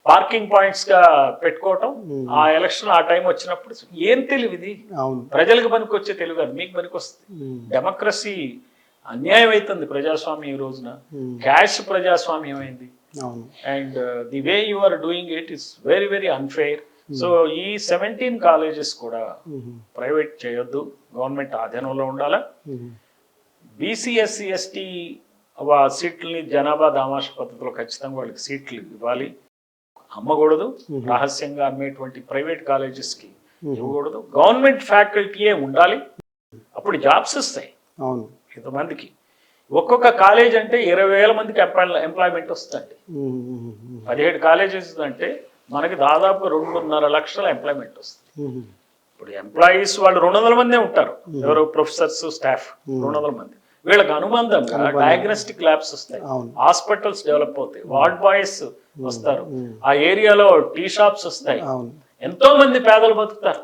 Parking points గా పెట్టుకోవటం. ఆ ఎలక్షన్ ఆ టైం వచ్చినప్పుడు ఏం తెలివి ఇది, ప్రజలకు పనికొచ్చే తెలివి కాదు, మీకు పనికొస్తుంది. డెమోక్రసీ అన్యాయం అవుతుంది ప్రజాస్వామ్యం ఈ రోజున, క్యాష్ ప్రజాస్వామ్యం అయింది. And the way you are doing it is very very unfair. So ఈ 17 కాలేజెస్ కూడా ప్రైవేట్ చేయొద్దు, గవర్నమెంట్ ఆధీనంలో ఉండాలా. బీసీ ఎస్సీ ఎస్టీ సీట్లని జనాభా దామాష పద్ధతిలో ఖచ్చితంగా వాళ్ళకి సీట్లు ఇవ్వాలి. అమ్మకూడదు, రహస్యంగా అమ్మేటువంటి ప్రైవేట్ కాలేజెస్కి ఇవ్వకూడదు. గవర్నమెంట్ ఫ్యాకల్టీయే ఉండాలి, అప్పుడు జాబ్స్ వస్తాయి ఇంతమందికి. ఒక్కొక్క కాలేజ్ అంటే 20,000 మందికి ఎంప్లాయ్మెంట్ వస్తుంది. 17 కాలేజెస్ అంటే మనకి దాదాపు 2.5 లక్షల ఎంప్లాయ్మెంట్ వస్తుంది. ఇప్పుడు ఎంప్లాయీస్ వాళ్ళు 200 మందే ఉంటారు, ఎవరో ప్రొఫెసర్స్ స్టాఫ్ 200 మంది. వీళ్ళకి అనుబంధంగా డయాగ్నోస్టిక్ ల్యాబ్స్ వస్తాయి, హాస్పిటల్స్ డెవలప్ అవుతాయి, వార్డ్ బాయ్స్ వస్తారు, ఆ ఏరియాలో టీ షాప్స్ వస్తాయి, ఎంతో మంది పేదలు బతుకుతారు.